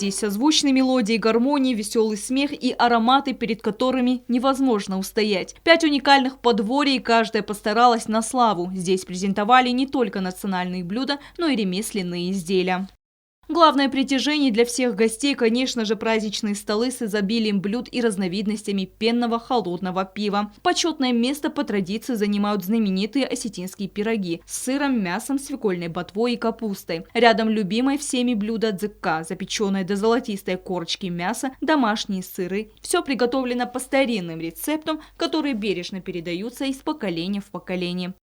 Здесь созвучны мелодии, гармонии, веселый смех и ароматы, перед которыми невозможно устоять. 5 уникальных подворий, каждая постаралась на славу. Здесь презентовали не только национальные блюда, но и ремесленные изделия. Главное притяжение для всех гостей, конечно же, праздничные столы с изобилием блюд и разновидностями пенного холодного пива. Почетное место по традиции занимают знаменитые осетинские пироги с сыром, мясом, свекольной ботвой и капустой. Рядом любимое всеми блюдо дзыкка, запеченное до золотистой корочки мяса, домашние сыры. Все приготовлено по старинным рецептам, которые бережно передаются из поколения в поколение.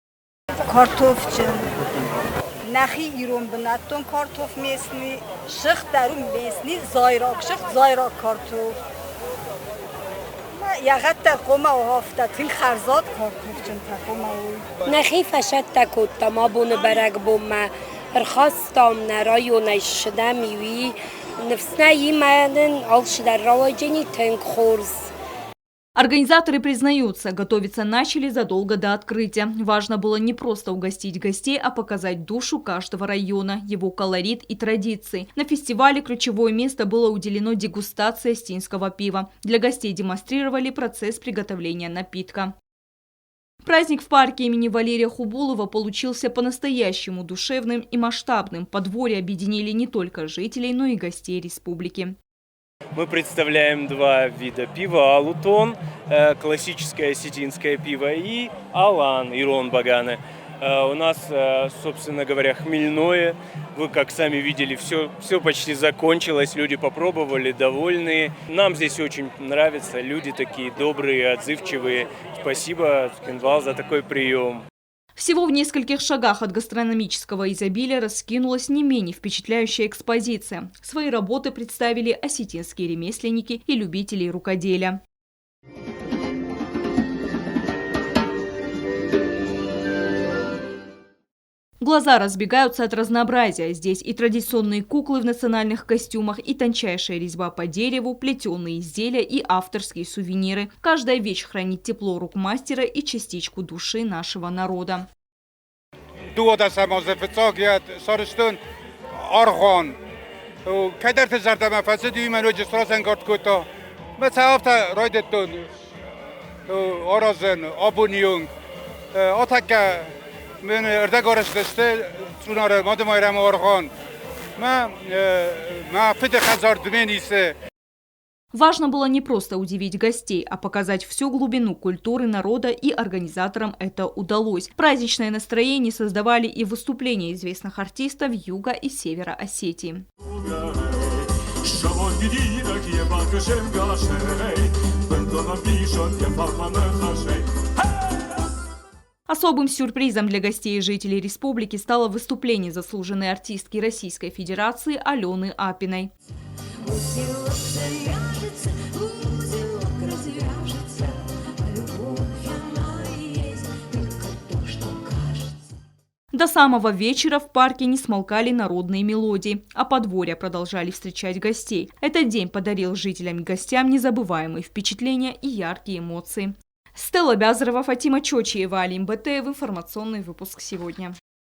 نخی ایران بناتون کارتوف میسنی شخ درون میسنی زایراک شخ زایراک کارتوف ما یقت تقوم و هافتتین خرزات کارتوف چون تقوم و نخی فشت تکوت ما بونه برگ بوم ارخاستم نرای و نشده میوی نفسنا یمدن آلش در رواجنی تنگ خورز. Организаторы признаются, готовиться начали задолго до открытия. Важно было не просто угостить гостей, а показать душу каждого района, его колорит и традиции. На фестивале ключевое место было уделено дегустации осетинского пива. Для гостей демонстрировали процесс приготовления напитка. Праздник в парке имени Валерия Хубулова получился по-настоящему душевным и масштабным. Подворье объединили не только жителей, но и гостей республики. Мы представляем два вида пива: алутон, классическое осетинское пиво, и алан, ирон баганы. У нас, собственно говоря, хмельное. Вы, как сами видели, все почти закончилось, люди попробовали, довольные. Нам здесь очень нравится, люди такие добрые, отзывчивые. Спасибо, Цхинвал, за такой прием. Всего в нескольких шагах от гастрономического изобилия раскинулась не менее впечатляющая экспозиция. Свои работы представили осетинские ремесленники и любители рукоделия. Глаза разбегаются от разнообразия. Здесь и традиционные куклы в национальных костюмах, и тончайшая резьба по дереву, плетеные изделия и авторские сувениры. Каждая вещь хранит тепло рук мастера и частичку души нашего народа. من اردگارش دسته چوناره ماده مایرم آرخان ما فت خزار دمینیسه. Важно было не просто удивить гостей, а показать всю глубину культуры народа, и организаторам это удалось. Праздничное настроение создавали и выступления известных артистов Юга и Севера Осетии. Особым сюрпризом для гостей и жителей республики стало выступление заслуженной артистки Российской Федерации Алены Апиной. До самого вечера в парке не смолкали народные мелодии, а подворья продолжали встречать гостей. Этот день подарил жителям и гостям незабываемые впечатления и яркие эмоции. Стелла Бязарова, Фатима Чочиева, Алим Батеев. Информационный выпуск сегодня.